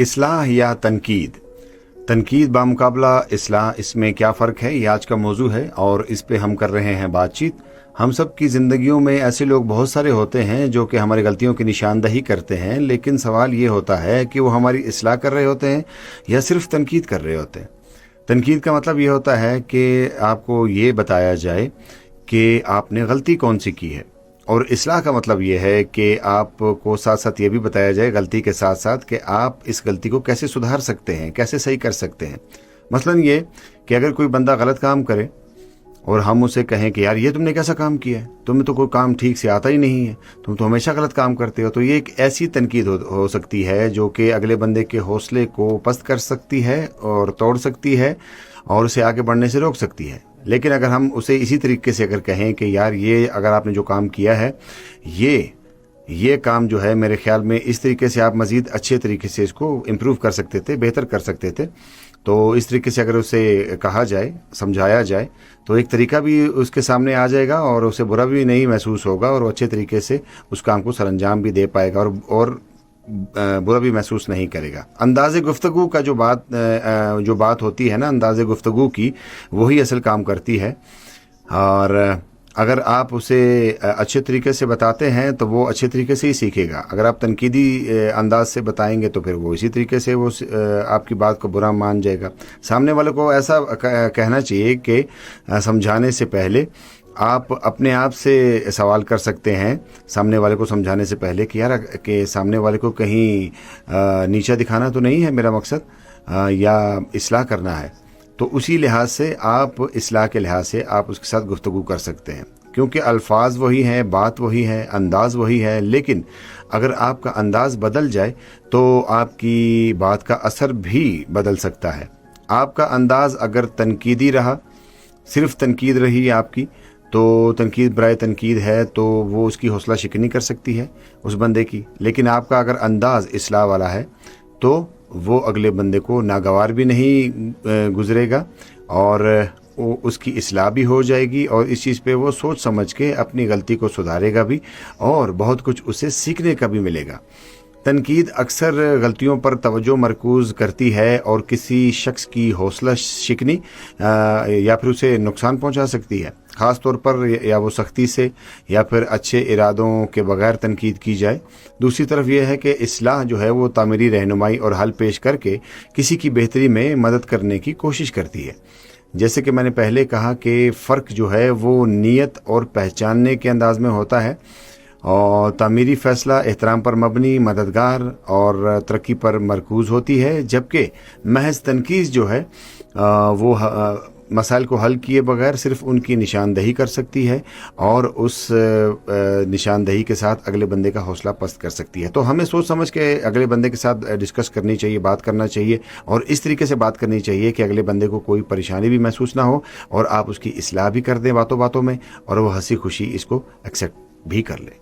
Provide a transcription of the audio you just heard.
اصلاح یا تنقید، تنقید بامقابلہ اصلاح، اس میں کیا فرق ہے، یہ آج کا موضوع ہے اور اس پہ ہم کر رہے ہیں بات چیت۔ ہم سب کی زندگیوں میں ایسے لوگ بہت سارے ہوتے ہیں جو کہ ہماری غلطیوں کی نشاندہی کرتے ہیں، لیکن سوال یہ ہوتا ہے کہ وہ ہماری اصلاح کر رہے ہوتے ہیں یا صرف تنقید کر رہے ہوتے ہیں۔ تنقید کا مطلب یہ ہوتا ہے کہ آپ کو یہ بتایا جائے کہ آپ نے غلطی کون سی کی ہے، اور اصلاح کا مطلب یہ ہے کہ آپ کو ساتھ ساتھ یہ بھی بتایا جائے غلطی کے ساتھ ساتھ کہ آپ اس غلطی کو کیسے سدھار سکتے ہیں، کیسے صحیح کر سکتے ہیں۔ مثلا یہ کہ اگر کوئی بندہ غلط کام کرے اور ہم اسے کہیں کہ یار یہ تم نے کیسا کام کیا ہے، تمہیں تو کوئی کام ٹھیک سے آتا ہی نہیں ہے، تم تو ہمیشہ غلط کام کرتے ہو، تو یہ ایک ایسی تنقید ہو سکتی ہے جو کہ اگلے بندے کے حوصلے کو پست کر سکتی ہے اور توڑ سکتی ہے اور اسے آگے بڑھنے سے روک سکتی ہے۔ لیکن اگر ہم اسے اسی طریقے سے اگر کہیں کہ یار یہ اگر آپ نے جو کام کیا ہے، یہ کام جو ہے میرے خیال میں اس طریقے سے آپ مزید اچھے طریقے سے اس کو امپروو کر سکتے تھے، بہتر کر سکتے تھے، تو اس طریقے سے اگر اسے کہا جائے، سمجھایا جائے، تو ایک طریقہ بھی اس کے سامنے آ جائے گا اور اسے برا بھی نہیں محسوس ہوگا اور وہ اچھے طریقے سے اس کام کو سر انجام بھی دے پائے گا اور برا بھی محسوس نہیں کرے گا۔ انداز گفتگو کا جو بات ہوتی ہے نا، انداز گفتگو کی، وہی اصل کام کرتی ہے۔ اور اگر آپ اسے اچھے طریقے سے بتاتے ہیں تو وہ اچھے طریقے سے ہی سیکھے گا۔ اگر آپ تنقیدی انداز سے بتائیں گے تو پھر وہ اسی طریقے سے وہ آپ کی بات کو برا مان جائے گا۔ سامنے والے کو ایسا کہنا چاہیے کہ سمجھانے سے پہلے آپ اپنے آپ سے سوال کر سکتے ہیں، سامنے والے کو سمجھانے سے پہلے، کہ یار کہ سامنے والے کو کہیں نیچا دکھانا تو نہیں ہے میرا مقصد، یا اصلاح کرنا ہے۔ تو اسی لحاظ سے آپ اصلاح کے لحاظ سے آپ اس کے ساتھ گفتگو کر سکتے ہیں، کیونکہ الفاظ وہی ہیں، بات وہی ہے، انداز وہی ہے، لیکن اگر آپ کا انداز بدل جائے تو آپ کی بات کا اثر بھی بدل سکتا ہے۔ آپ کا انداز اگر تنقیدی رہا، صرف تنقید رہی آپ کی، تو تنقید برائے تنقید ہے تو وہ اس کی حوصلہ شکنی کر سکتی ہے اس بندے کی، لیکن آپ کا اگر انداز اصلاح والا ہے تو وہ اگلے بندے کو ناگوار بھی نہیں گزرے گا اور اس کی اصلاح بھی ہو جائے گی، اور اس چیز پہ وہ سوچ سمجھ کے اپنی غلطی کو سدھارے گا بھی، اور بہت کچھ اسے سیکھنے کا بھی ملے گا۔ تنقید اکثر غلطیوں پر توجہ مرکوز کرتی ہے اور کسی شخص کی حوصلہ شکنی یا پھر اسے نقصان پہنچا سکتی ہے، خاص طور پر یا وہ سختی سے یا پھر اچھے ارادوں کے بغیر تنقید کی جائے۔ دوسری طرف یہ ہے کہ اصلاح جو ہے وہ تعمیری رہنمائی اور حل پیش کر کے کسی کی بہتری میں مدد کرنے کی کوشش کرتی ہے۔ جیسے کہ میں نے پہلے کہا کہ فرق جو ہے وہ نیت اور پہچاننے کے انداز میں ہوتا ہے، اور تعمیری فیصلہ احترام پر مبنی، مددگار اور ترقی پر مرکوز ہوتی ہے، جبکہ محض تنقید جو ہے وہ مسائل کو حل کیے بغیر صرف ان کی نشاندہی کر سکتی ہے اور اس نشاندہی کے ساتھ اگلے بندے کا حوصلہ پست کر سکتی ہے۔ تو ہمیں سوچ سمجھ کے اگلے بندے کے ساتھ ڈسکس کرنی چاہیے، بات کرنا چاہیے، اور اس طریقے سے بات کرنی چاہیے کہ اگلے بندے کو کوئی پریشانی بھی محسوس نہ ہو اور آپ اس کی اصلاح بھی کر دیں باتوں باتوں میں، اور وہ ہنسی خوشی اس کو ایکسیپٹ بھی کر لے۔